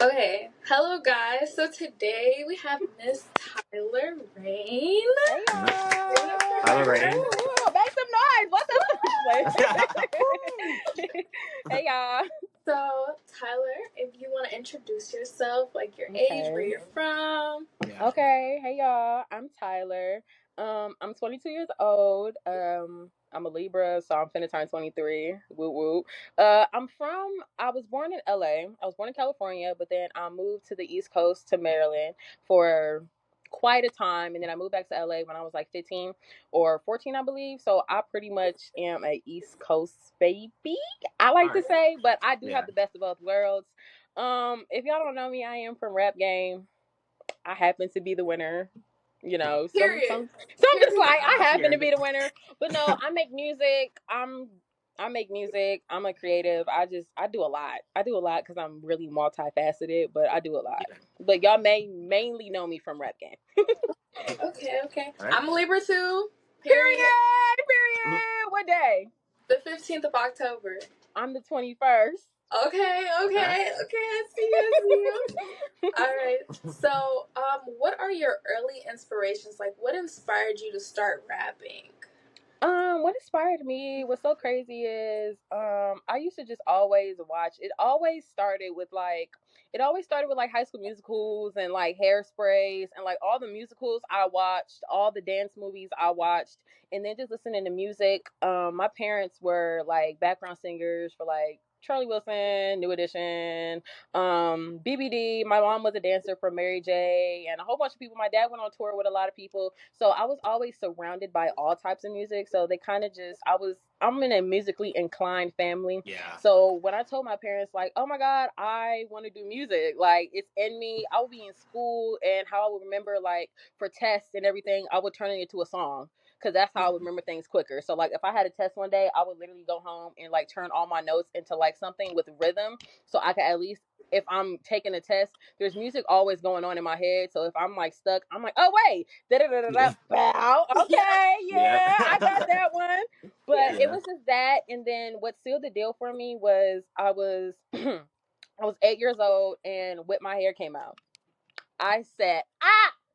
Okay, hello guys. So today we have Miss Tyler Rain. Hey Give it up for y'all! Tyler her. Rain. Make some noise! What's up? Hey y'all! So Tyler, if you want to introduce yourself, like your age, where Okay. you're from. Yeah. Okay. Hey y'all! I'm Tyler. I'm 22 years old. I'm a Libra, so I'm finna turn 23. Woo woo. I was born in LA. I was born in California, but then I moved to the East Coast to Maryland for quite a time, and then I moved back to LA when I was like 15 or 14, I believe. So I pretty much am a East Coast baby, I All like to right. say, but I do have Yeah. the best of both worlds. If y'all don't know me, I am from Rap Game. I happen to be the winner. You know, Period. some just Period. like I happen to Here. be the winner. But no, I make music. I make music. I'm a creative. I do a lot. I do a lot because I'm really multifaceted, but I do a lot. Yeah. But y'all may mainly know me from Rap Game. Okay. All right. I'm a Libra too. Period. Period. Mhm. Period. What day? The 15th of October. I'm the 21st. Okay. Okay. I see you. I see you. All right. So, what are your early inspirations? Like, what inspired you to start rapping? What inspired me, what's so crazy is I used to just always watch. It always started with like high school musicals and like hairsprays and like all the musicals I watched, all the dance movies I watched, and then just listening to music. My parents were like background singers for like Charlie Wilson, New Edition, BBD. My mom was a dancer for Mary J. and a whole bunch of people. My dad went on tour with a lot of people. So I was always surrounded by all types of music. So they kind of just, I'm in a musically inclined family. Yeah. So when I told my parents, like, oh my God, I want to do music, like it's in me, I would be in school and how I would remember, like, for tests and everything, I would turn it into a song. Cause that's how I would remember things quicker. So like if I had a test one day, I would literally go home and like turn all my notes into like something with rhythm, so I could at least, if I'm taking a test, there's music always going on in my head. So if I'm like stuck, I'm like, oh wait, da da da da da, Yeah. bow. Okay, Yeah. yeah, I got that one. But Yeah. it Yeah. was just that, and then what sealed the deal for me was I was I was 8 years old, and Whip My Hair came out. I said,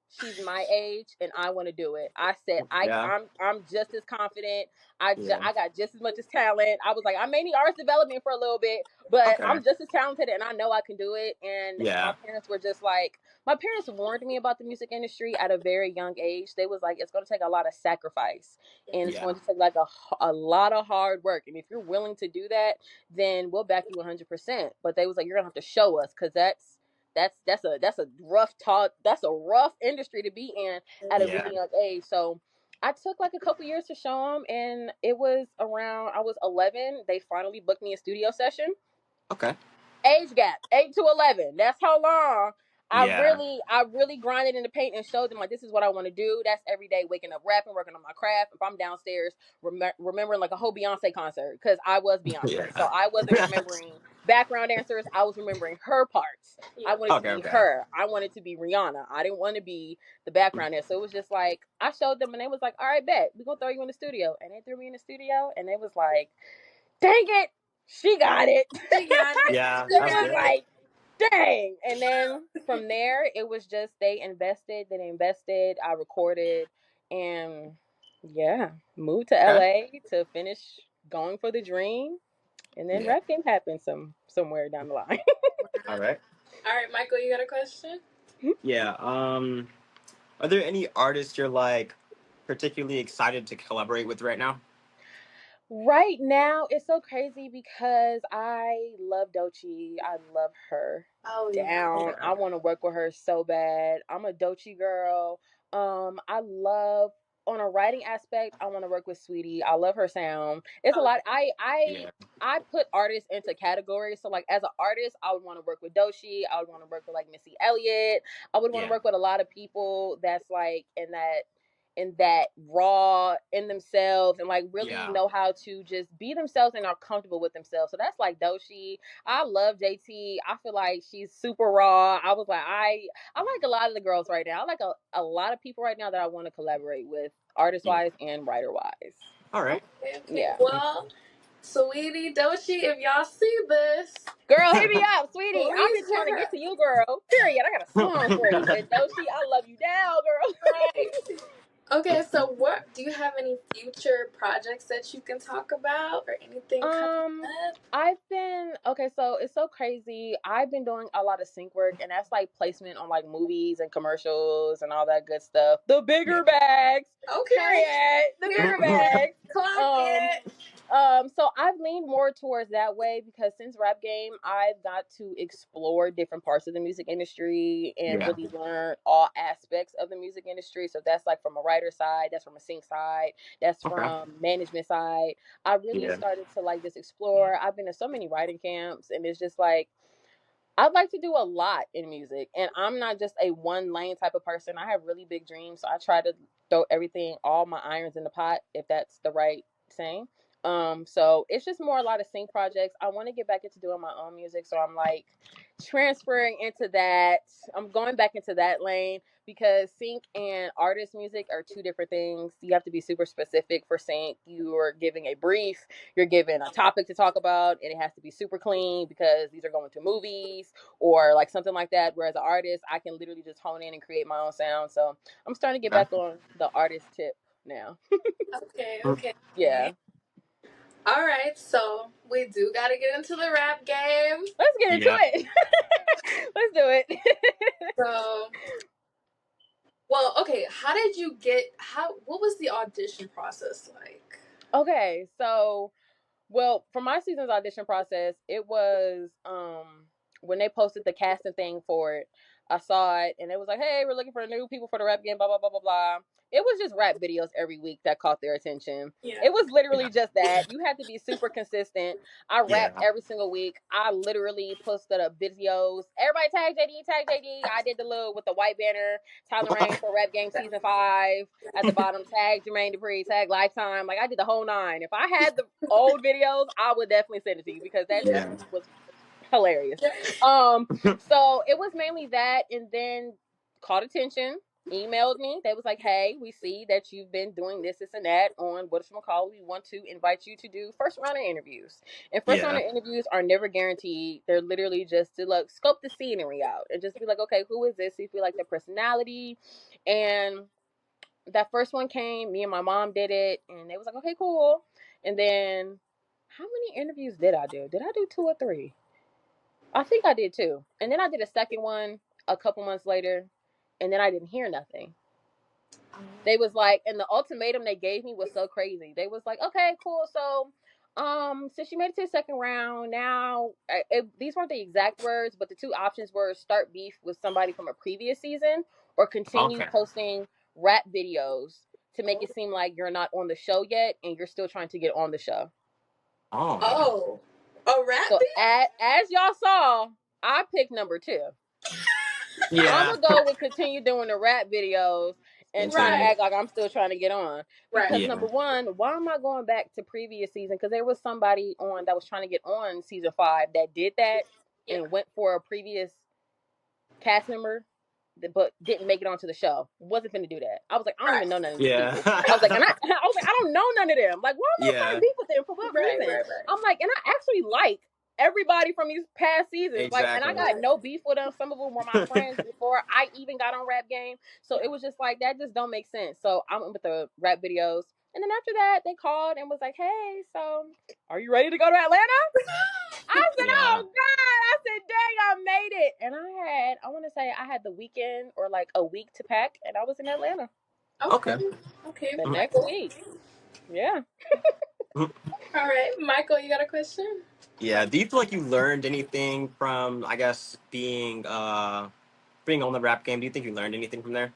she's my age and I want to do it. I said, Yeah. I'm just as confident. Yeah. I got just as much as talent. I was like, I may need arts development for a little bit, but Okay. I'm just as talented and I know I can do it. And my Yeah. parents were just like, my parents warned me about the music industry at a very young age. They was like, it's going to take a lot of sacrifice and it's Yeah. going to take like a lot of hard work. And if you're willing to do that, then we'll back you 100%. But they was like, you're going to have to show us, because that's a rough industry to be in at a Yeah. really young age. So I took like a couple years to show them, and it was around I was 11. They finally booked me a studio session. Okay. Age gap, 8 to 11. That's how long. Yeah. I really grinded in the paint and showed them like this is what I want to do. That's every day, waking up, rapping, working on my craft. If I'm downstairs, remembering like a whole Beyonce concert, because I was Beyonce, so Yeah. I wasn't remembering background dancers. I was remembering her parts. I Yeah. wanted to Okay. be Okay. her. I wanted to be Rihanna. I didn't want to be the background dancer. So it was just like I showed them, and they was like, "All right, bet we gonna throw you in the studio." And they threw me in the studio, and they was like, "Dang it, she got it." She got it. Yeah. She It That's got was good. it. like, dang. And then from there, it was just they invested, I recorded, and yeah, moved to Okay. LA to finish going for the dream. And then Yeah. rap game happened somewhere down the line. All right. All right, Michael, you got a question? Yeah. Are there any artists you're like particularly excited to collaborate with right now? Right now, it's so crazy because I love Doechii. I love her Oh yeah. down. Yeah. I want to work with her so bad. I'm a Doechii girl. I love, on a writing aspect, I want to work with Sweetie. I love her sound. It's a Okay. lot. Yeah. I put artists into categories. So like as an artist, I would want to work with Doechii. I would want to work with like Missy Elliott. I would want to Yeah. work with a lot of people that's like in that raw in themselves and like really Yeah. know how to just be themselves and are comfortable with themselves. So that's like Doechii. I love JT. I feel like she's super raw. I was like, I like a lot of the girls right now. I like a lot of people right now that I want to collaborate with, artist Yeah. wise and writer wise. All right. Okay. Yeah. Well, Sweetie Dochi, if y'all see this, Girl, hit me up, sweetie. I've please been hit trying to her get to you, girl. Period. I got a song for you. And Doshi, I love you now, girl. Right. Okay, so what do you have any future projects that you can talk about or anything coming up? I've been okay, so it's so crazy. I've been doing a lot of sync work, and that's like placement on like movies and commercials and all that good stuff. The bigger bags, Okay. period. The bigger Period. bags. Clock Um, it. so I've leaned more towards that way because since rap game, I've got to explore different parts of the music industry and Yeah. really learn all aspects of the music industry. So that's like from a writer side, that's from a sync side, that's Okay. from management side. I really Yeah. started to like just explore. I've been to so many writing camps, and it's just like I'd like to do a lot in music, and I'm not just a one lane type of person. I have really big dreams, so I try to throw everything, all my irons in the pot, if that's the right saying. So it's just more a lot of sync projects. I want to get back into doing my own music, so I'm like transferring into that. I'm going back into that lane because sync and artist music are two different things. You have to be super specific for sync. You are giving a brief, you're given a topic to talk about, and it has to be super clean because these are going to movies or like something like that. Whereas an artist, I can literally just hone in and create my own sound. So I'm starting to get back on the artist tip now. Okay, Okay. okay, okay. Yeah. All right, so we do got to get into the rap game. Let's get into Yeah. it. Let's do it. So, well, okay, how did you get what was the audition process like? Okay, so well, for my season's audition process, it was when they posted the casting thing for it. I saw it and it was like, "Hey, we're looking for new people for the rap game." Blah blah blah blah blah. It was just rap videos every week that caught their attention. Yeah. It was Yeah. literally just that. You had to be super consistent. I rapped Yeah. every single week. I literally posted up videos. Everybody tag JD, tag JD. I did the little with the white banner, Tyler Rain for Rap Game Season 5. At the bottom, tag Jermaine Dupri, tag Lifetime. Like I did the whole nine. If I had the old videos, I would definitely send it to you because that shit Yeah. was hilarious. Yeah. So it was mainly that, and then caught attention. Emailed me. They was like, "Hey, we see that you've been doing this, and that on whatchamacallit. We want to invite you to do first round of interviews. And first round Yeah. of interviews are never guaranteed. They're literally just to like scope the scenery out and just be like, okay, who is this? See if we like their personality, and that first one came, me and my mom did it, and they was like, okay, cool. And then how many interviews did I do? Did I do two or three? I think I did two. And then I did a second one a couple months later, and then I didn't hear nothing. They was like, and the ultimatum they gave me was so crazy. They was like, okay, cool. So, since you made it to the second round, now these weren't the exact words, but the two options were start beef with somebody from a previous season or continue Okay. posting rap videos to make it seem like you're not on the show yet and you're still trying to get on the show. Oh. Oh, a rap So beat? as y'all saw, I picked number two. I'm Yeah. gonna go with continue doing the rap videos and trying to Right, act like I'm still trying to get on. right. Because Yeah. number one, why am I going back to previous season? Because there was somebody on that was trying to get on season 5 that did that Yeah. and went for a previous cast member, but didn't make it onto the show. Wasn't finna do that. I was like, I don't Right, even know none of these Yeah. people. I was like, I was like, I don't know none of them. Like, why am I trying to Yeah. beef with them? For what right, reason? right, right. I'm like, and I actually like everybody from these past seasons. Like, and I Exactly. got no beef with them. Some of them were my friends before I even got on Rap Game. So it was just like that just don't make sense. So I went with the rap videos. And then after that, they called and was like, "Hey, so are you ready to go to Atlanta?" I said, "Oh Yeah. God!" I said, "Dang, I made it!" And I want to say, I had the weekend or like a week to pack, and I was in Atlanta Okay, Okay. okay, the next Michael. week. Yeah. All right, Michael, you got a question? Yeah. Do you feel like you learned anything from, I guess, being on the rap game? Do you think you learned anything from there?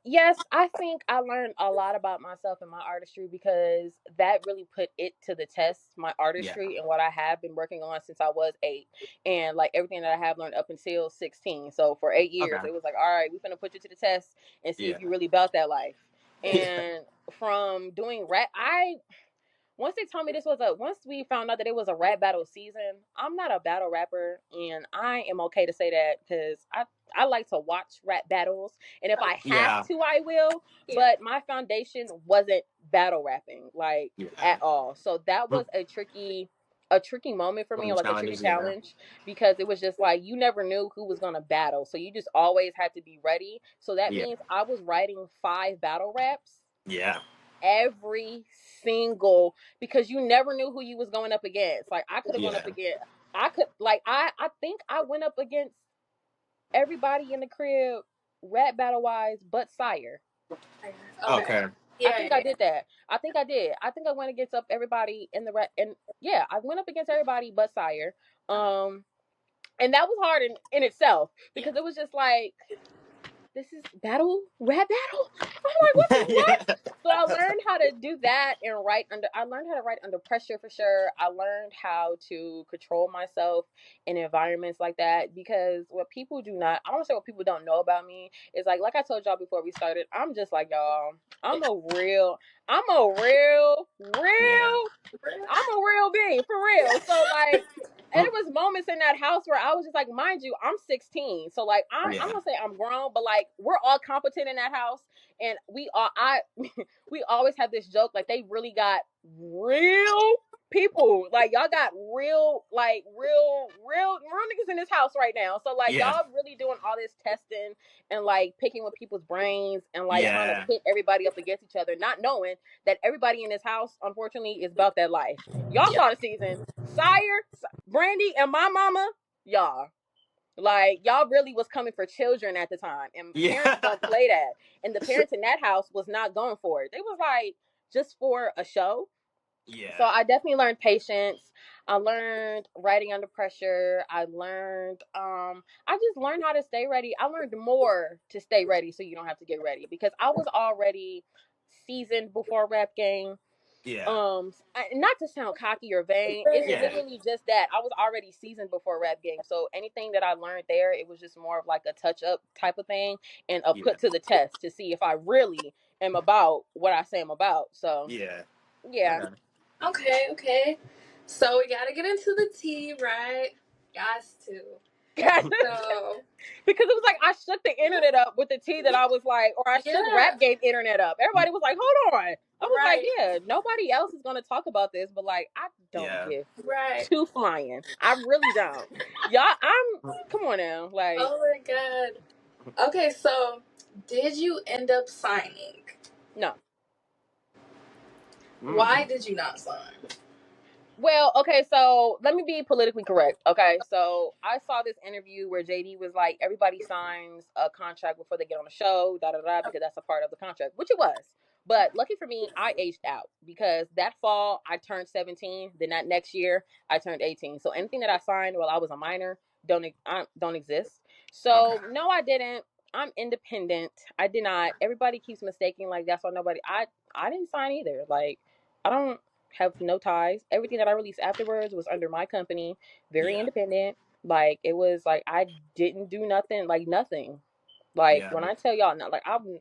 Yes, I think I learned a lot about myself and my artistry because that really put it to the test, my Yeah. artistry and what I have been working on since I was 8. And like everything that I have learned up until 16. So for 8 years, Okay. it was like, all right, we're gonna put you to the test and see Yeah. if you really about that life. Yeah. And from doing rap, once they told me once we found out that it was a rap battle season, I'm not a battle rapper, and I am okay to say that because I like to watch rap battles, and if I have Yeah. to, I will. Yeah. But my foundation wasn't battle rapping like Yeah. at all, so that was a tricky a tricky moment for One me, of the like a tricky challenges, yeah. challenge, because it was just like you never knew who was gonna battle, so you just always had to be ready. So that Yeah. means I was writing 5 battle raps Yeah. every single, because you never knew who you was going up against. Like I could have gone up Yeah. against, I could like I think I went up against everybody in the crib rap battle wise but Sire. Okay. Okay. I Yeah, think I yeah. did that. I think I did. I think I went against up everybody in the rap, and yeah, I went up against everybody but Sire. Um and that was hard in itself Yeah. because it was just like, this is rap battle. I'm like, what? Yeah. So I learned how to do that and write under. I learned how to write under pressure for sure. I learned how to control myself in environments like that, because what people do not, I want to say what people don't know about me is like I told y'all before we started, I'm just like y'all. I'm a Yeah. real being for real. So like, and it was moments in that house where I was just like, mind you, I'm 16, so like I'm Yeah. gonna say I'm grown, but like we're all competent in that house, and we always have this joke like they really got real people, like y'all got real niggas in this house right now. So like Yeah. y'all really doing all this testing and like picking with people's brains and like trying to Yeah. pit everybody up against each other, not knowing that everybody in this house, unfortunately, is about that life. Y'all Yeah. saw the season. Sire, Brandy, and my mama, y'all. Like, y'all really was coming for children at the time. And parents Yeah. don't play that. And the parents in that house was not going for it. They was like, just for a show. So Yeah. I definitely learned patience. I learned writing under pressure. I just learned how to stay ready. I learned more to stay ready so you don't have to get ready, because I was already seasoned before rap game. Yeah. Not to sound cocky or vain, it's Yeah. literally just that I was already seasoned before rap game, so anything that I learned there, it was just more of like a touch up type of thing and a Yeah. put to the test to see if I really am about what I say I'm about. So Yeah. yeah. Okay. Okay, okay. So we gotta get into the tea, right? Guys, too. Because So it was like I shook the internet up with the tea that I was like, or I shook yeah, rap game internet up. Everybody was like, hold on. I was like, right, yeah, nobody else is gonna talk about this, but like I don't Yeah. give right. two flying. I really don't. Y'all, come on now. Like, Oh my god. Okay, so did you end up signing? no. Why Mm. did you not sign? Well, okay, so let me be politically correct. Okay, so I saw this interview where JD was like, everybody signs a contract before they get on the show, da da da, because that's a part of the contract, which it was. But lucky for me, I aged out because that fall I turned 17. Then that next year I turned 18. So anything that I signed while I was a minor don't exist. Okay. So no, I didn't. I'm independent. I did not. Everybody keeps mistaking like that's why nobody. I didn't sign either. Like I don't have no ties. Everything that I released afterwards was under my company, very Yeah. independent. Like it was like I didn't do nothing, like nothing. Like Yeah. when I tell y'all, not like I'm.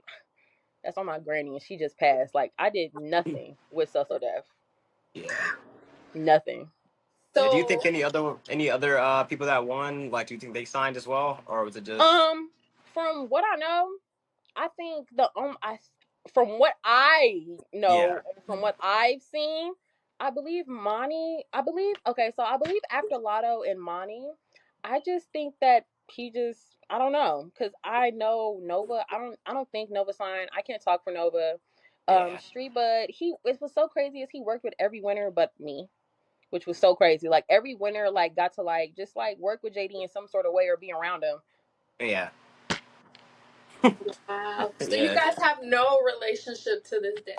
That's on my granny, and she just passed. Like I did nothing with So Def, Yeah. nothing. Yeah. Do you think So any other people that won, like, do you think they signed as well, or was it just? Um, from what I know, I think from what I Yeah. know and from what I've seen, I believe after Lotto and Monty, I just think that he just I don't know, cuz I know Nova, I don't think Nova signed. I can't talk for Nova. Yeah. Street Bud, he it was so crazy as he worked with every winner but me, which was so crazy. Like every winner like got to like just like work with JD in some sort of way or be around him. Yeah. wow. So you Yeah. guys have no relationship to this day.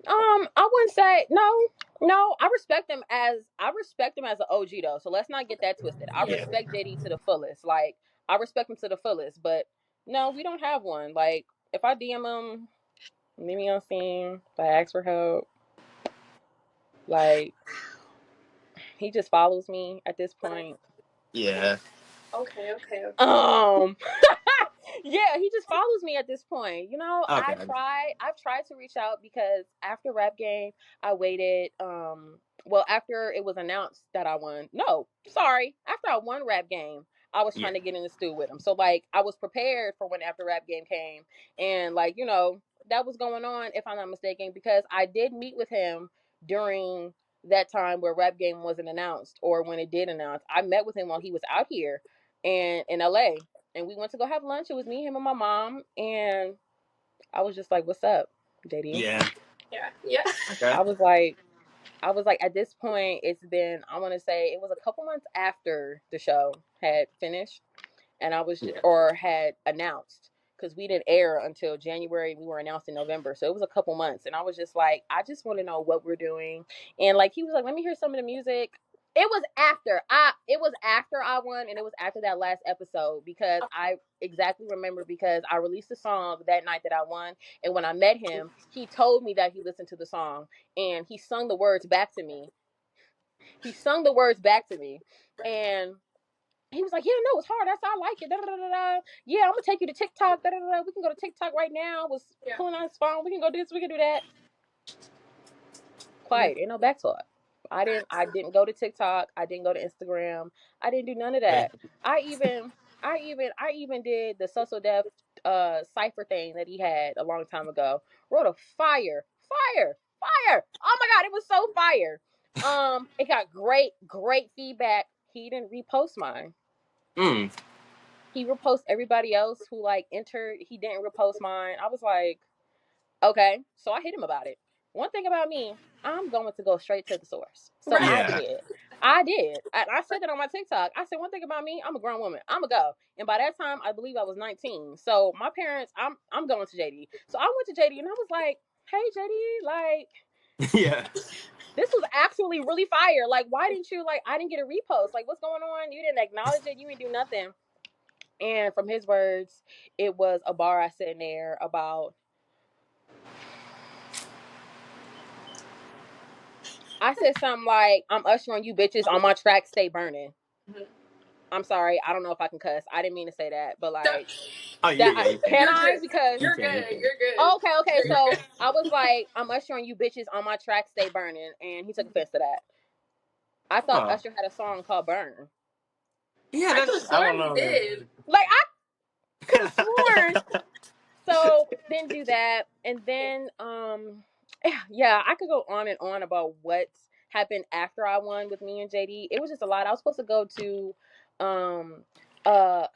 I wouldn't say no. No, I respect him as an OG though. So let's not get that twisted. I Yeah. respect JD to the fullest. Like I respect him to the fullest. But no, we don't have one. Like if I DM him, meet me on scene, if I ask for help, like he just follows me at this point. Yeah. Okay, okay, okay. Um, yeah, he just follows me at this point. You know, Okay. I've tried to reach out because after rap game, I waited. Well, after it was announced that I won. No, sorry, after I won rap game, I was Yeah. trying to get in the stew with him. So like, I was prepared for when after rap game came, and like that was going on if I'm not mistaken because I did meet with him during that time where Rap Game wasn't announced, or when it did announce. I met with him while he was out here and in LA, and we went to go have lunch. It was me, him, and my mom, and I was just like, "What's up, JD?" Yeah. Yeah. Okay. I was like, at this point, it's been, I want to say, it was a couple months after the show had finished, and I was, Yeah. or had announced, because we didn't air until January. We were announced in November, so it was a couple months, and I was just like, I just want to know what we're doing, and like he was like, let me hear some of the music. It was after I won, and it was after that last episode, because I exactly remember, because I released a song that night that I won, and when I met him, he told me that he listened to the song, and he sung the words back to me. He sung the words back to me, and he was like, "Yeah, no, it's hard. I like it. Da, da, da, da. Yeah, I'm gonna take you to TikTok. Da, da, da. We can go to TikTok right now. I was pulling on his phone. We can go do this. We can do that." Quiet. Ain't no back talk. I didn't go to TikTok. I didn't go to Instagram. I didn't do none of that. I even I even did the social deaf cipher thing that he had a long time ago. Wrote a fire. Oh my god, it was so fire. It got great feedback. He didn't repost mine. Mm. He repost everybody else who like entered. He didn't repost mine. I was like, okay. So I hit him about it. One thing about me, I'm going to go straight to the source. So Right. I Yeah. did. I did. I said that on my TikTok. I said, one thing about me, I'm a grown woman. I'm going to go. And by that time, I believe I was 19. So my parents, I'm going to JD. So I went to JD and I was like, hey JD, like, Yeah. this was actually really fire. Like, why didn't you, like, I didn't get a repost. Like, what's going on? You didn't acknowledge it. You didn't do nothing. And from his words, it was a bar I said in there about, I said something like, I'm ushering you bitches on my track, stay burning. Mhm. I'm sorry, I don't know if I can cuss. I didn't mean to say that, but like, Oh, that yeah. You can. can You're I? good. Because You You're can. You good. can. You're good. okay. You're So good. I was like, I'm ushering you bitches on my track, stay burning, and he took offense to that. I thought Oh. Usher had a song called Burn. Yeah. I could have That's. I sworn don't he know. did. Like, I could have sworn. So didn't do that, and then yeah, I could go on and on about what happened after I won with me and JD. It was just a lot. I was supposed to go to um uh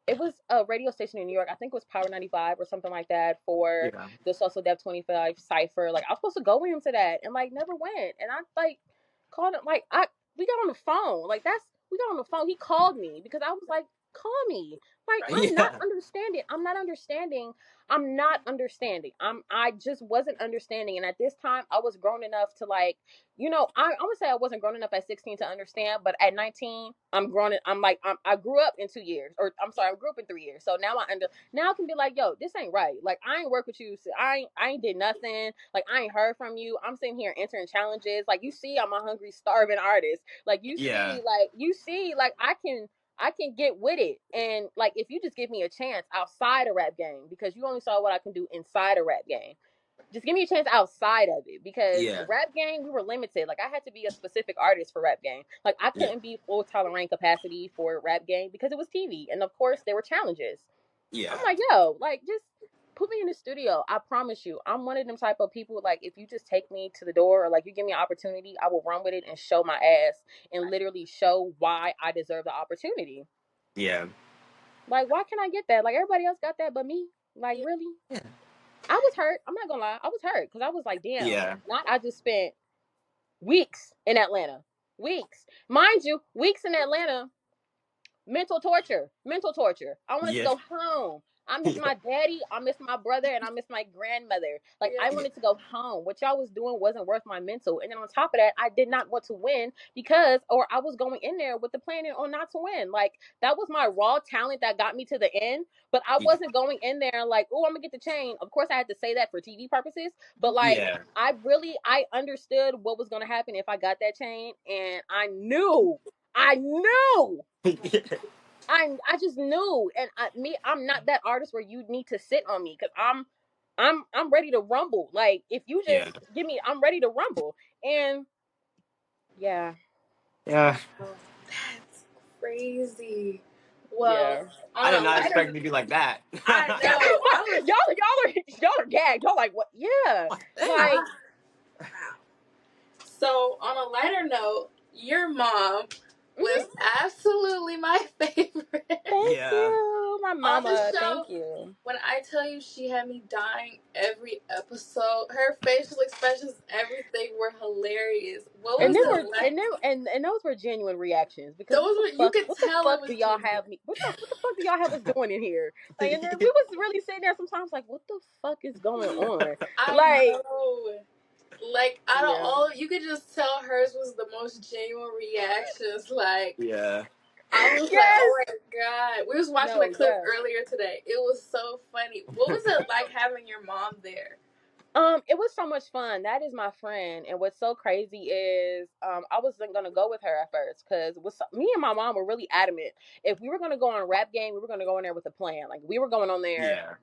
it was a radio station in New York. I think it was Power 95 or something like that, for Yeah. the Social Dev 25 cipher. Like, I was supposed to go with him to that, and like never went. And I like called him, like, we got on the phone. Like, we got on the phone. He called me because I was like, call me. Like, Right. I'm not Yeah. understanding. I just wasn't understanding. And at this time, I was grown enough to, like, I would say I wasn't grown enough at 16 to understand, but at 19, I'm grown. I grew up in 2 years, or I'm sorry, I grew up in 3 years. So now I can be like, yo, this ain't right. Like, I ain't work with you. So I ain't did nothing. Like, I ain't heard from you. I'm sitting here entering challenges. Like, you see, I'm a hungry, starving artist. Like, Yeah. you see, like, I can get with it. And like, if you just give me a chance outside a rap game, because you only saw what I can do inside a rap game, just give me a chance outside of it, because Yeah. rap game, we were limited. Like, I had to be a specific artist for rap game. Like, I Yeah. couldn't be full tolerant capacity for rap game because it was TV, and of course there were challenges. I'm Yeah. like, yo, like, just put me in the studio. I promise you, I'm one of them type of people. Like, if you just take me to the door, or like you give me an opportunity, I will run with it and show my ass, and literally show why I deserve the opportunity. Yeah. Like, why can't I get that? Like, everybody else got that but me. Like, really? Yeah. I was hurt. I'm not gonna lie. I was hurt because I was like, damn. Yeah. Not I just spent weeks in Atlanta. Weeks. Mind you, weeks in Atlanta. Mental torture. Mental torture. I wanted to Yeah. go home. I miss my daddy. I miss my brother, and I miss my grandmother. Like, I Yeah. wanted to go home. What y'all was doing wasn't worth my mental. And then on top of that, I did not want to win, because, or I was going in there with the plan on not to win. Like, that was my raw talent that got me to the end. But I wasn't going in there like, oh, I'm gonna get the chain. Of course, I had to say that for TV purposes. But like, Yeah. I understood what was gonna happen if I got that chain, and I knew I just knew, and I'm not that artist where you need to sit on me, because I'm ready to rumble. Like, if you Yeah. just give me, I'm ready to rumble. And yeah, Yeah. Oh, that's crazy. Well, yeah. I on did a not expect lighter, it to be like that. I know. I was. Y'all are gagged. Y'all like, what? Yeah, Wow. like, Wow. So, on a lighter note, your mom was absolutely my favorite Thank Yeah. you, my on the mama. Thank show. you. When I tell you she had me dying every episode, her facial expressions, everything were hilarious. What And was there it were like? and those were genuine reactions because Those were, you could what the tell it fuck do was y'all genuine. have me what the fuck do y'all have us doing in here? Like, and then we was really sitting there sometimes like, what the fuck is going on? I Like, know. Like, out of yeah. all, you could just tell hers was the most genuine reactions. Like, Yeah. I was like, Yes. oh my god. We was watching a No, clip yeah. earlier today. It was so funny. What was it like having your mom there? It was so much fun. That is my friend, and what's so crazy is, I wasn't gonna go with her at first because me and my mom were really adamant. If we were gonna go on a rap game, we were gonna go in there with a plan. Like, we were going on there Yeah.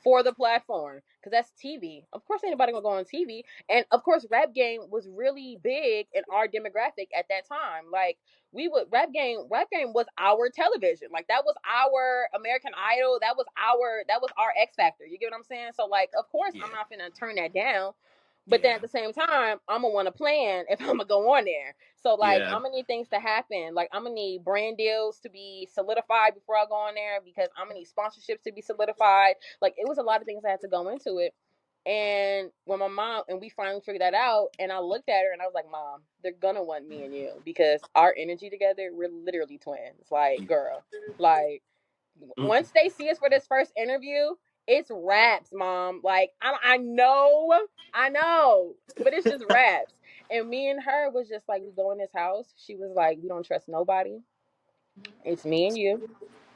for the platform because that's TV. Of course, anybody gonna go on TV, and of course, rap game was really big in our demographic at that time. Like, we would rap game was our television. Like, that was our American Idol. That was our X Factor. You get what I'm saying? So, like, of course, Yeah. I'm not gonna turn that down. But then Yeah. at the same time, I'm gonna want to plan if I'm gonna go on there. So, like, Yeah. I'm gonna need things to happen. Like, I'm gonna need brand deals to be solidified before I go on there because I'm gonna need sponsorships to be solidified. Like, it was a lot of things that had to go into it. And when my mom and we finally figured that out, and I looked at her and I was like, Mom, they're gonna want me and you because our energy together, we're literally twins. Like, girl, like, Mm. once they see us for this first interview, it's raps, Mom. Like, I know, but it's just raps. And me and her was just like, we go in this house. She was like, we don't trust nobody. It's me and you.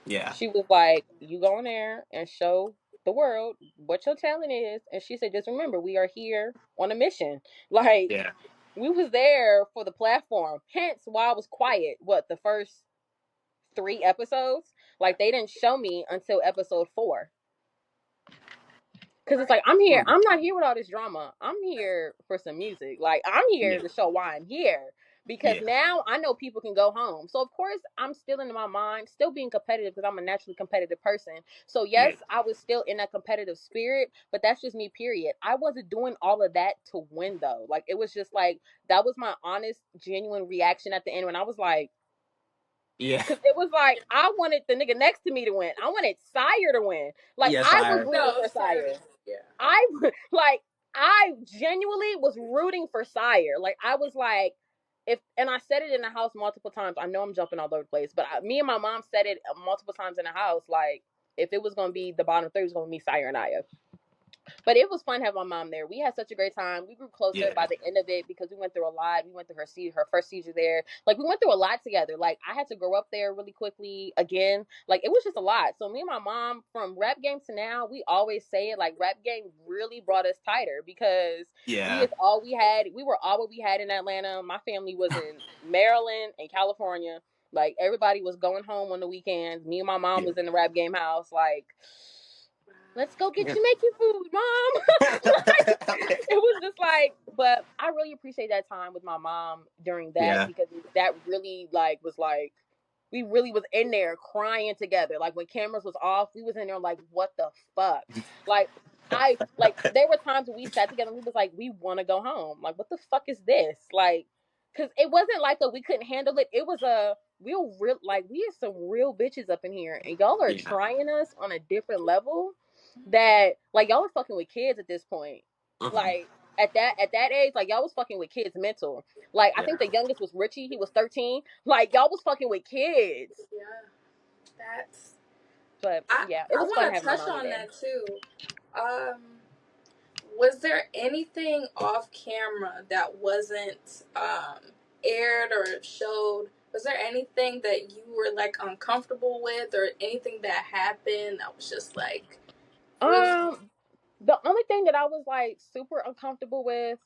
Yeah. She was like, you go in there and show the world what your talent is. And she said, just remember, we are here on a mission. Like, Yeah. we was there for the platform. Hence why I was quiet. What, the first 3 episodes? Like, they didn't show me until episode 4. Cause it's like, I'm here. Mm. I'm not here with all this drama. I'm here for some music. Like, I'm Yeah. here to show why I'm here. Because Yeah. now I know people can go home. So of course I'm still in my mind, still being competitive because I'm a naturally competitive person. So Yeah. yes, I was still in that competitive spirit, but that's just me. Period. I wasn't doing all of that to win though. Like, it was just like, that was my honest, genuine reaction at the end when I was like, Yeah. because it was like, I wanted the nigga next to me to win. I wanted Sire to win. Like, Yes, I was I. rooting No, for sorry. Sire. Yeah. I like I genuinely was rooting for Sire. Like, I was like, if, and I said it in the house multiple times. I know I'm jumping all over the place, but me and my mom said it multiple times in the house. Like, if it was gonna be the bottom three, it was gonna be Sire and Aya. But it was fun having my mom there. We had such a great time. We grew closer by Yeah. the end of it because we went through a lot. We went through her first seizure there. Like, we went through a lot together. Like, I had to grow up there really quickly again. Like, it was just a lot. So me and my mom, from rap game to now, we always say it, like, rap game really brought us tighter because we Yeah. is all we had. We were all what we had in Atlanta. My family was in Maryland and California. Like, everybody was going home on the weekends. Me and my mom Yeah. was in the rap game house. Like, let's go get Yeah. you making food, Mom. Like, it was just like, but I really appreciate that time with my mom during that Yeah. because that really, like, was like, we really was in there crying together. Like, when cameras was off, we was in there like, what the fuck? Like, there were times when we sat together and we was like, we want to go home. Like, what the fuck is this? Like, because it wasn't like we couldn't handle it. It was a real, like, we are some real bitches up in here, and y'all are Yeah. trying us on a different level that, like, y'all are fucking with kids at this point. Mhm. Like, at that age, like, y'all was fucking with kids mental. Like, I Yeah. think the youngest was Richie, he was 13. Like, y'all was fucking with kids. Yeah. That's. But yeah, it I was fun want to having my touch mommy on there. that too. Um, was there anything off camera that wasn't aired or showed? Was there anything that you were like uncomfortable with, or anything that happened that was just like really? um the only thing that I was like super uncomfortable with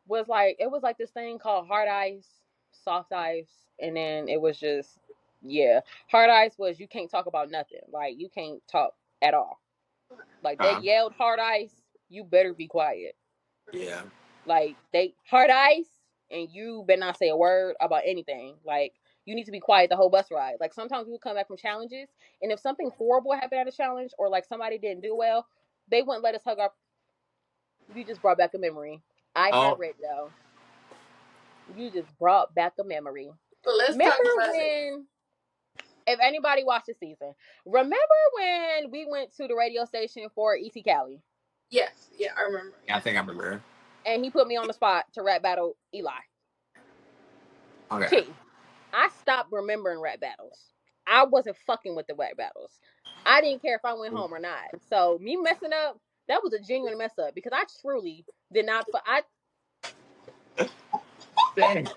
was, like, it was like this thing called hard ice, soft ice, and then it was just, yeah, hard ice was you can't talk about nothing. Like, you can't talk at all. Like, they Uh, yelled hard ice, you better be quiet. yeah. Like, they hard ice, and you better not say a word about anything. Like, you need to be quiet the whole bus ride. Like, sometimes we would come back from challenges, and if something horrible happened at a challenge or like somebody didn't do well, they wouldn't let us hug our. You just brought back a memory. I had Oh. read though. You just brought back a memory. But let's talk Remember about it. when, if anybody watched the season, remember when we went to the radio station for ET Cali? Yes, yeah, I remember. Yeah, I think I remember. And he put me on the spot to rap battle Eli. Okay. Key. I stopped remembering rap battles. I wasn't fucking with the rap battles. I didn't care if I went home or not. So me messing up, that was a genuine mess up because I truly did not. I Dang. like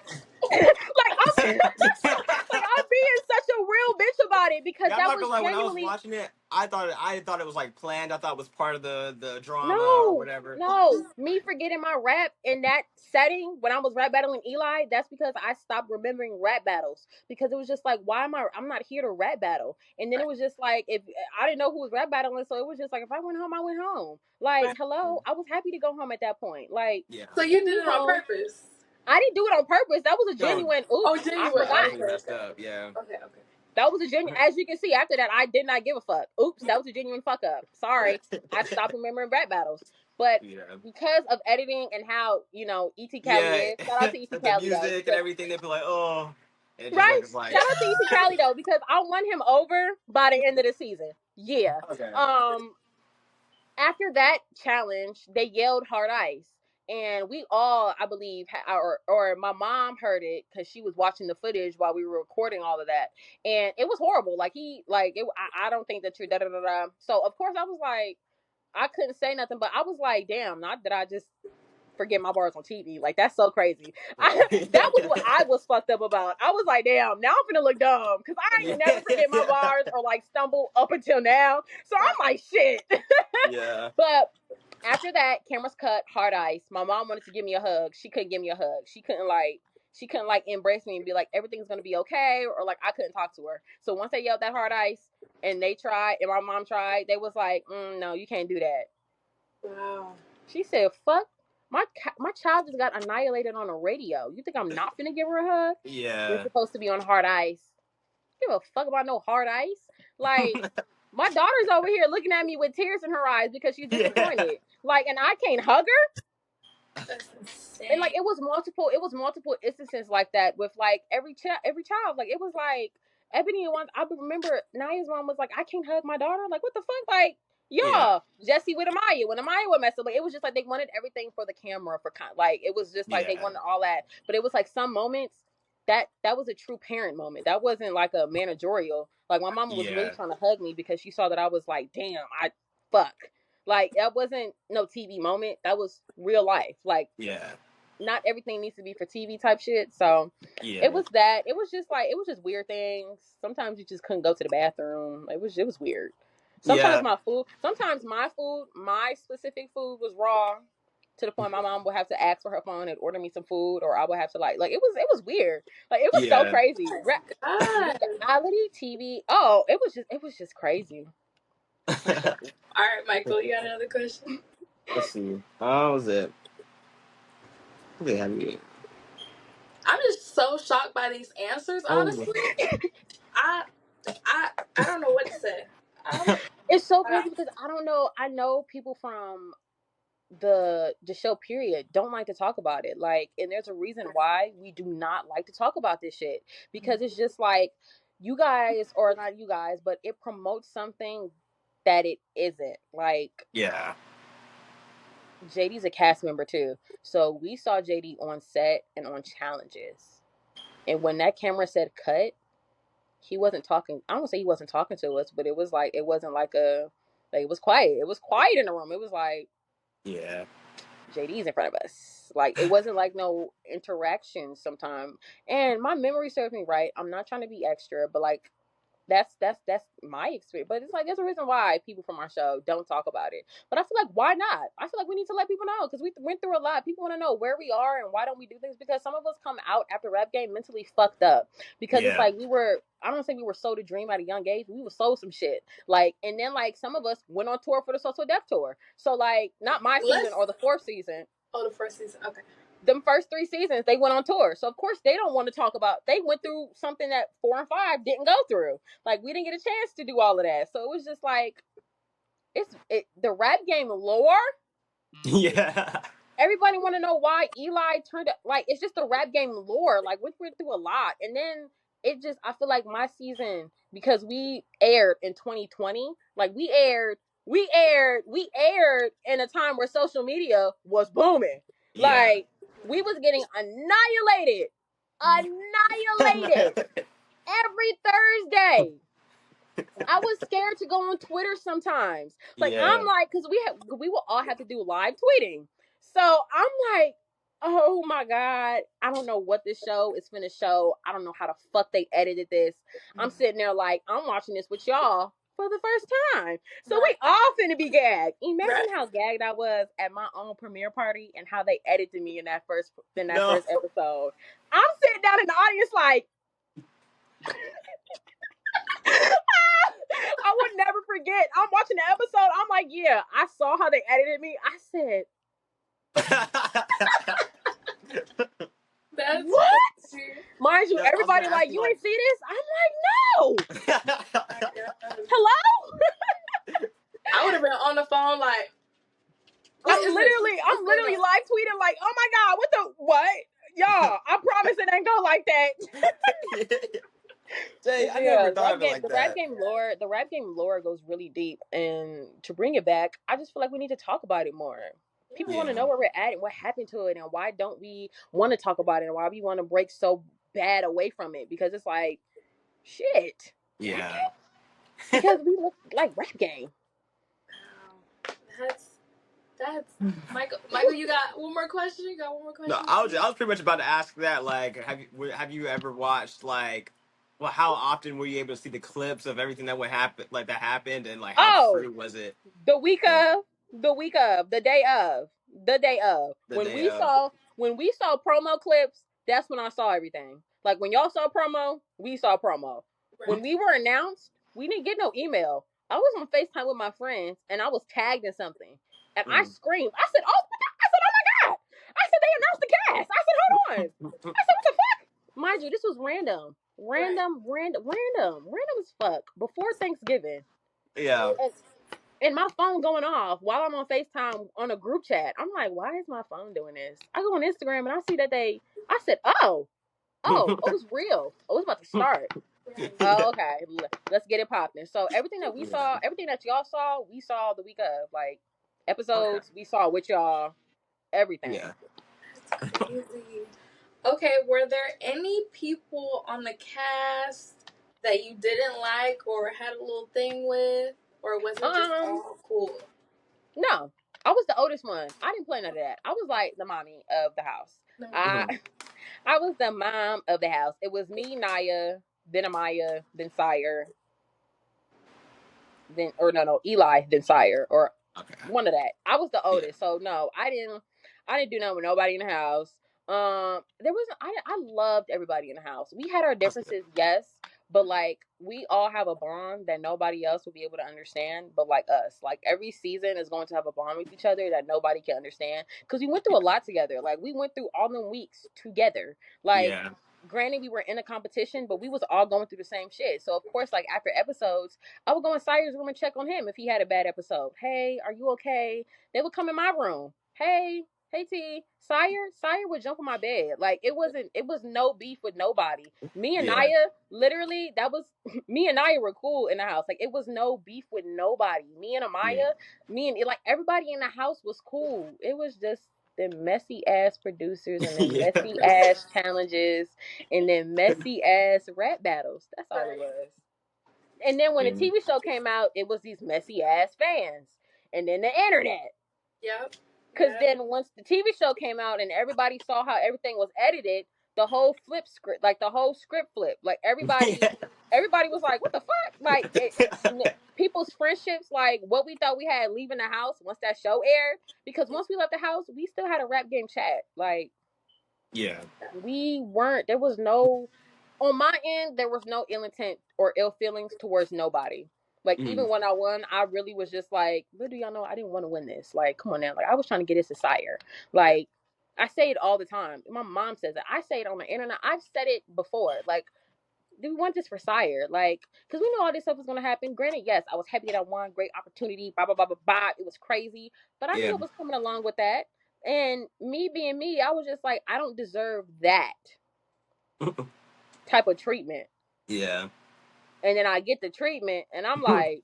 I'm being such a real bitch about it because Yeah, I'm that not was gonna lie. When I was genuinely watching it, I thought it was like planned. I thought it was part of the drama or no, whatever. no. Me forgetting my rap in that setting when I was rap battling Eli, that's because I stopped remembering rap battles because it was just like, why am I'm not here to rap battle. And then it Right. was just like, if I didn't know who was rap battling, so it was just like, if I went home, I went home. Like, Right. hello, I was happy to go home at that point. Like, Yeah. So you send did me it on home. purpose. I didn't do it on purpose. That was a No, genuine, Oh, oops, I genuine. you forgot. definitely Okay, messed okay, up. Yeah. okay, okay. That was a genuine, as you can see after that, I did not give a fuck. Oops, that was a genuine fuck up. Sorry. I stopped remembering rap battles. But Yeah. because of editing and how, E.T. Cali Yeah. is, shout out to E.T. The Cali though. music and Because, everything, they'd be like, oh, and it just right? like it's like. Shout out to E.T. Cali though, because I won him over by the end of the season. Yeah. Okay. After that challenge, they yelled hard ice. And we all, I believe, or my mom heard it because she was watching the footage while we were recording all of that, and it was horrible. Like I don't think that you're da da da da. So of course I was like, I couldn't say nothing, but I was like, damn, not that I just forget my bars on TV. Like that's so crazy. That was what I was fucked up about. I was like, damn, now I'm gonna look dumb because I ain't never forget my Yeah. bars or like stumble up until now. So I'm like, shit. Yeah. But after that, cameras cut, hard ice. My mom wanted to give me a hug. She couldn't give me a hug. She couldn't embrace me and be like, everything's gonna be okay, or like I couldn't talk to her. So once they yelled that hard ice and they tried and my mom tried, they was like, no, you can't do that. Wow. She said, fuck. My child just got annihilated on the radio. You think I'm not finna give her a hug? We're Yeah. supposed to be on hard ice. Give a fuck about no hard ice. Like my daughter's over here looking at me with tears in her eyes because she's Yeah. disappointed. Like, and I can't hug her. That's And like insane. it was multiple instances like that with like every child. Like it was like Ebony and one. I remember Naya's mom was like, I can't hug my daughter. Like what the fuck? Like Yeah. yeah, Jesse with Amaya when Amaya would mess up. Like it was just like they wanted everything for the camera like it was just like they Yeah. wanted all that. But it was like some moments that was a true parent moment. That wasn't like a managerial. Like my mama was really Yeah. trying to hug me because she saw that I was like, damn, I fuck. Like that wasn't no TV moment. That was real life. Like Yeah. not everything needs to be for TV type shit. So it Yeah. was that. It was just weird things. Sometimes you just couldn't go to the bathroom. It was weird. Yeah. Sometimes my food, my specific food was raw to the point my mom would have to ask for her phone and order me some food, or I would have to like it was weird. Like it was so Yeah. crazy. God. Reality TV. Oh, it was just crazy. All right, Michael, you got another question? Let's see. How was it? What did they have me? I'm just so shocked by these answers. Oh. Honestly, I, I don't know what to say. I'm, It's so I, crazy because I don't know. I know people from the show period don't like to talk about it, like, and there's a reason why we do not like to talk about this shit because it's just like you guys, or not you guys, but it promotes something that it isn't. Like Yeah. JD's a cast member too, so we saw JD on set and on challenges, and when that camera said cut, he wasn't talking. I don't say he wasn't talking to us, but it was like it wasn't like it was quiet. It was quiet in the room. It was like Yeah. JD's in front of us. Like it wasn't like no interaction sometime. And my memory serves me right. I'm not trying to be extra, but like that's my experience. But it's like there's a reason why people from our show don't talk about it. But I feel like why not? I feel like we need to let people know because we went through a lot. People want to know where we are and why don't we do things because some of us come out after rap game mentally fucked up because it's Yeah. like we were. I don't say we were sold a dream at a young age. We were sold some shit. Like and then like some of us went on tour for the Social Death tour. So like not my season let's. or the fourth season, Oh, the first season. Okay. them first three seasons they went on tour, so of course they don't want to talk about they went through something that 4 and 5 didn't go through. Like we didn't get a chance to do all of that, so it was just like the rap game lore Yeah. everybody want to know why Eli turned up. Like, it's just the rap game lore. Like, we went through a lot, and then it just, I feel like my season, because we aired in 2020. Like, we aired in a time where social media was booming. Yeah. Like, we was getting annihilated every Thursday. I was scared to go on Twitter sometimes. Like, I'm Yeah. like, because we will all have to do live tweeting. So I'm like, oh my God, I don't know what this show is finna show. I don't know how the fuck they edited this. I'm sitting there like, I'm watching this with y'all for the first time. So we Right. all finna be gagged. Imagine Right. how gagged I was at my own premiere party and how they edited me in that first No. episode. I'm sitting down in the audience like, I would never forget. I'm watching the episode. I'm like, yeah, I saw how they edited me. I said, That's what? crazy. Mind you, Yeah, I was gonna everybody ask like, you you like. ain't see this? I'm like, no. Oh my God. Hello? I would have been on the phone like, what is this? What's I'm going literally on? live tweeting like, oh my God, what? Y'all, I promise it ain't go like that. Dang, But I never yeah, thought of it like that. the rap game lore goes really deep, and to bring it back, I just feel like we need to talk about it more. People want to Yeah. know where we're at and what happened to it, and why don't we want to talk about it, and why we want to break so bad away from it, because it's like, shit, rap Yeah. game, because we look like rap game. Wow. That's Michael. Michael, you got one more question? You got one more No, question? I was pretty much about to ask that. Like, have you ever watched like, well, how often were you able to see the clips of everything that would happen, like that happened, and like how Oh, true was it? the week Yeah. of, the day of, The day of. when we saw promo clips, that's when I saw everything. Like, when y'all saw promo, we saw promo. When Right. we were announced, we didn't get no email. I was on FaceTime with my friends and I was tagged in something, and I Mm. screamed. I said, "Oh!" I said, "Oh my God!" I said, "They announced the cast." I said, "Hold on." I said, "What the fuck?" Mind you, this was random, Right. random as fuck before Thanksgiving. Yeah. And my phone going off while I'm on FaceTime on a group chat. I'm like, why is my phone doing this? I go on Instagram and I see that I said, oh, it's real. Oh, it's about to start. Right. Yeah. Oh, okay. Let's get it popping. So everything that we Yeah. saw, everything that y'all saw, we saw the week of. Like, Okay. episodes, we saw with y'all, everything. Yeah. That's crazy. Okay, were there any people on the cast that you didn't like or had a little thing with? Or was it just Um, all cool? no. I was the oldest one. I didn't play none of that. I was like the mommy of the house. No. I Mhm. I was the mom of the house. It was me, Naya, then Amaya, then Sire, then or no, Eli, then Sire, or Okay. one of that. I was the Yeah. oldest, so no, I didn't do nothing with nobody in the house. There was I loved everybody in the house. We had our That's good. differences, yes, but like, we all have a bond that nobody else will be able to understand. But like us, like, every season is going to have a bond with each other that nobody can understand, because we went through a lot together. Like, we went through all them weeks together. Like, Yeah. granted, we were in a competition, but we was all going through the same shit. So of course, like, after episodes, I would go in Sire's room and check on him if he had a bad episode. Hey, are you okay? They would come in my room. Hey T, Sire would jump on my bed. Like, it was no beef with nobody. Me and Yeah. Naya, literally, that was me and Naya were cool in the house. Like, it was no beef with nobody. Me and Yeah. Amaya, like, everybody in the house was cool. It was just the messy ass producers and then Yeah. messy ass challenges and then messy ass rap battles. That's all it Right. was. And then when the Yeah. TV show came out, it was these messy ass fans. And then the internet. Yep. Because Yep. then once the TV show came out and everybody saw how everything was edited, the whole flip script, like the whole script flip, like, everybody was like, what the fuck? Like, people's friendships, like, what we thought we had leaving the house once that show aired. Because once we left the house, we still had a rap game chat. Like, Yeah. we weren't, there was no, on my end, there was no ill intent or ill feelings towards nobody. Like, Mhm. even when I won, I really was just like, little do y'all know, I didn't want to win this. Like, come on now. Like, I was trying to get this to Sire. Like, I say it all the time. My mom says it. I say it on the internet. I've said it before. Like, do we want this for Sire? Like, because we knew all this stuff was going to happen. Granted, yes, I was happy that I won. Great opportunity. Blah, blah, blah, blah, blah. It was crazy. But I knew Yeah. what was coming along with that. And me being me, I was just like, I don't deserve that type of treatment. Yeah. And then I get the treatment, and I'm like,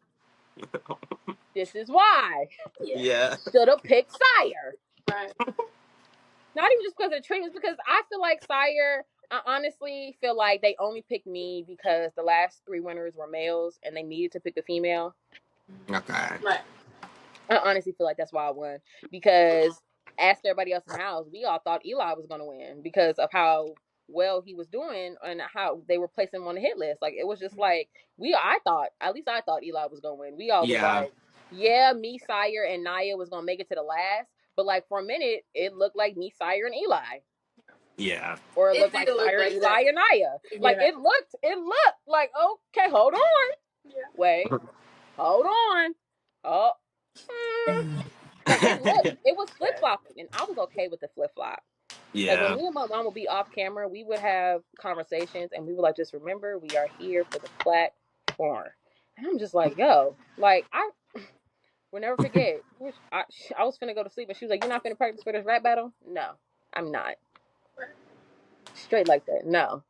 this is why. Yeah. Yeah. Should have picked Sire. Right. Not even just because of the treatment, because I feel like Sire, I honestly feel like they only picked me because the last 3 winners were males and they needed to pick a female. Okay. Right. I honestly feel like that's why I won. Because asked everybody else in the house, we all thought Eli was going to win because of how well he was doing and how they were placing him on the hit list. Like, it was just like, at least I thought Eli was going to win. We all was Yeah. like, yeah, me, Sire, and Naya was going to make it to the last. But, like, for a minute, it looked like me, Sire, and Eli. Yeah. Or it It looked did like look Sire, like Eli, that. and Naya. Like, Yeah. it looked like, okay, hold on. Yeah. Wait, hold on. Oh, like it was flip flopping, and I was okay with the flip flop. Like when Yeah. me and my mom would be off camera, we would have conversations, and we would like, just remember, we are here for the platform. And I'm just like, yo, like I will never forget. I was finna go to sleep, and she was like, "You're not finna practice for this rap battle?" No, I'm not. Straight like that. No,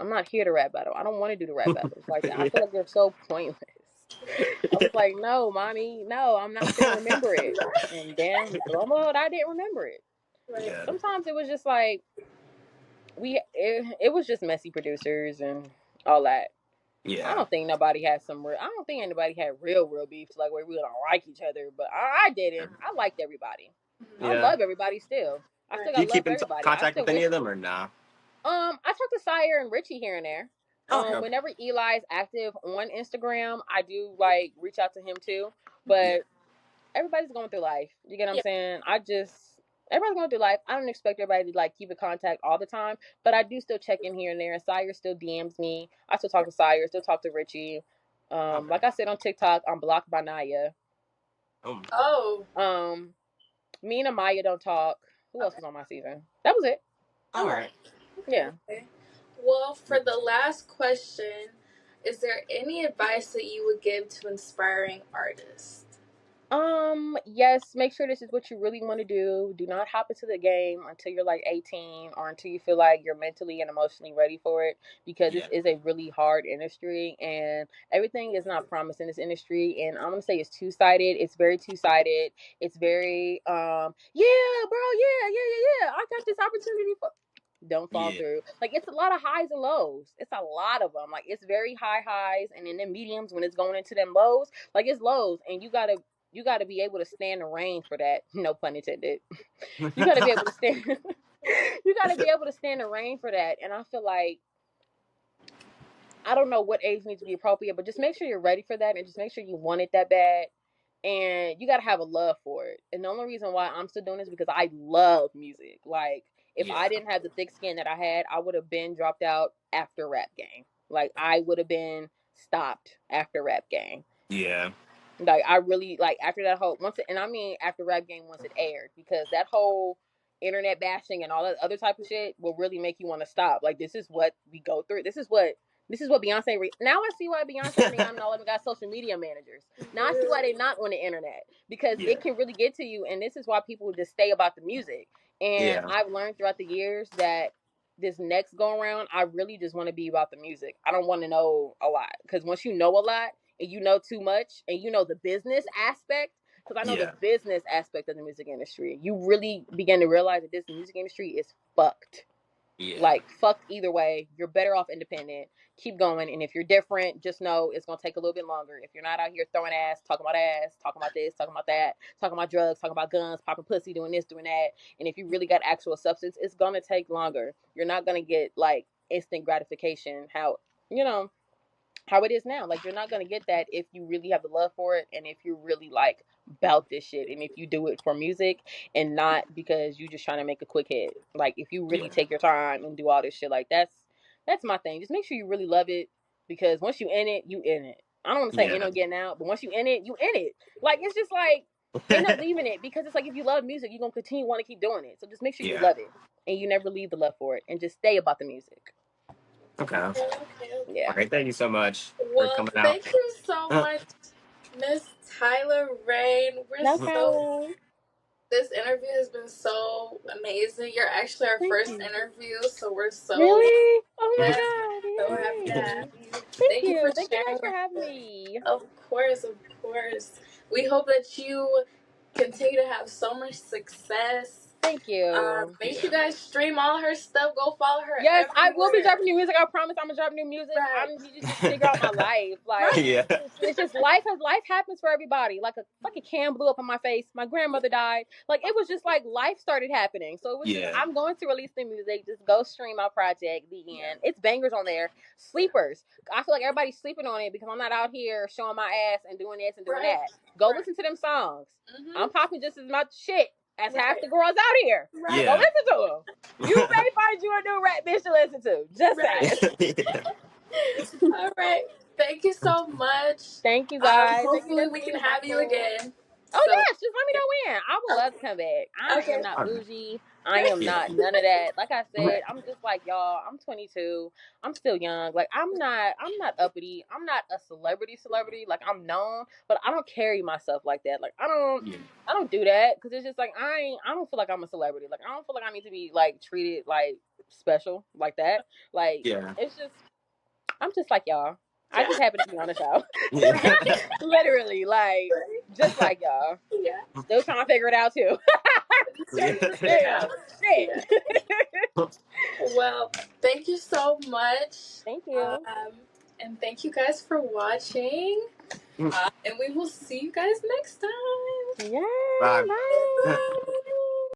I'm not here to rap battle. I don't want to do the rap battles like that. I feel like they're so pointless. I was like, no, mommy, no, I'm not gonna remember it. And then lo and behold, I didn't remember it. Right. Yeah. Sometimes it was just like it was just messy producers and all that. I Yeah. don't think nobody had I don't think anybody had real beef like where we don't like each other. But I didn't. I liked everybody. I Yeah. love everybody still. I still Right. Do got you love keep for in everybody. I contact still with any wish. of them or nah? I talk to Sire and Richie here and there. Okay. Whenever Eli's active on Instagram, I do like reach out to him too. Yeah. But everybody's going through life. You get what I'm Yeah. saying? Everybody's going through life. I don't expect everybody to like keep in contact all the time, but I do still check in here and there. And Sire still DMs me. I still talk to Sire, still talk to Richie. Okay. Like I said on TikTok, I'm blocked by Naya. Oh. Um, me and Amaya don't talk. Who else Okay. was on my season? That was it. All Oh. right. Yeah. Okay. Well, for the last question, is there any advice that you would give to inspiring artists? Yes, make sure this is what you really want to do. Do not hop into the game until you're like 18 or until you feel like you're mentally and emotionally ready for it, because this Yeah. is a really hard industry and everything is not promised in this industry. And I'm going to say it's two-sided. It's very two-sided. It's very yeah, bro, yeah. I got this opportunity for don't fall Yeah. through. Like, it's a lot of highs and lows. It's a lot of them. Like, it's very high highs, and then the mediums when it's going into them lows, like it's lows, and you gotta be able to stand the rain for that. No pun intended. You gotta be able to stand. You gotta be able to stand the rain for that. And I feel like I don't know what age needs to be appropriate, but just make sure you're ready for that, and just make sure you want it that bad. And you gotta have a love for it. And the only reason why I'm still doing this is because I love music. Like, if I Yeah. didn't have the thick skin that I had, I would have been dropped out after Rap Game. Like, I would have been stopped after Rap Game. Yeah. Like, I really like after that whole and I mean after Rap Game once it aired, because that whole internet bashing and all that other type of shit will really make you want to stop. Like, this is what we go through. This is what Beyonce. Now I see why Beyonce and Rihanna and all of them got social media managers. Now I see why they're not on the internet, because Yeah. it can really get to you. And this is why people just stay about the music. And Yeah. I've learned throughout the years that this next go around, I really just want to be about the music. I don't want to know a lot, because once you know a lot and you know too much and you know the business aspect, because I know the Yeah. business aspect of the music industry, you really begin to realize that this music industry is fucked. Yeah. Like, fucked either way. You're better off independent. Keep going. And if you're different, just know it's going to take a little bit longer. If you're not out here throwing ass, talking about this, talking about that, talking about drugs, talking about guns, popping pussy, doing this, doing that. And if you really got actual substance, it's going to take longer. You're not going to get like instant gratification. You know, how it is now. Like, you're not gonna get that if you really have the love for it, and if you're really like about this shit, and if you do it for music and not because you just trying to make a quick hit. Like, if you really Yeah. take your time and do all this shit, like that's my thing. Just make sure you really love it, because once you in it, you in it. I don't want to say in Yeah. or getting out, but once you in it, you in it. Like, it's just like ain't no leaving it, because it's like if you love music, you're gonna continue want to keep doing it. So just make sure you Yeah. love it and you never leave the love for it, and just stay about the music. Okay. Okay. Okay. Yeah. Okay. Thank you so much for Well, coming out. thank you so much, Miss Tyler Rain. We're No so problem. This interview has been so amazing. You're actually our Thank first you. interview, so we're so Really? Oh my yes, so happy to God! have Yay! you. Thank Thank you for you. Thank you guys for sharing. having me. Of course, of course. We hope that you continue to have so much success. Thank you. Make sure Yeah. you guys stream all her stuff. Go follow her Yes, I will be everywhere. dropping new music. I promise I'm gonna drop new music. Right. You just figure out my life. Like Right. Yeah. it's just life. Cause life happens for everybody. Like a can blew up in my face. My grandmother died. Like it was just like life started happening. So it was just Yeah. I'm going to release the music. Just go stream my project. The Yeah. end. It's bangers on there. Sleepers. I feel like everybody's sleeping on it because I'm not out here showing my ass and doing this and doing Right. that. Go Right. listen to them songs. Mm-hmm. I'm popping just as much shit as half Right. the girls out here. Right. Go Yeah. listen to them. You may find you a new rap bitch to listen to. Just Right. saying. Yeah. All right. Thank you so much. Thank you guys. Thank you Hopefully guys for we being can in my have you school. again. Oh So yes, just let me know when. I would love to come back. I okay. am not All right. bougie. I am Yeah. not none of that. Like I said, Right. I'm just like y'all. I'm 22. I'm still young. Like I'm not uppity. I'm not a celebrity. Like I'm known, but I don't carry myself like that. Like Yeah. I don't do that because it's just like I don't feel like I'm a celebrity. Like I don't feel like I need to be like treated like special like that. Like Yeah. it's just I'm just like y'all. I Yeah. just happen to be on the show. Yeah. Literally, like just like y'all. Yeah. Still trying to figure it out too. Trying to figure it Damn. out. Yeah. Shit. Well, thank you so much. Thank you. And thank you guys for watching. And we will see you guys next time. Yay. Bye. Bye.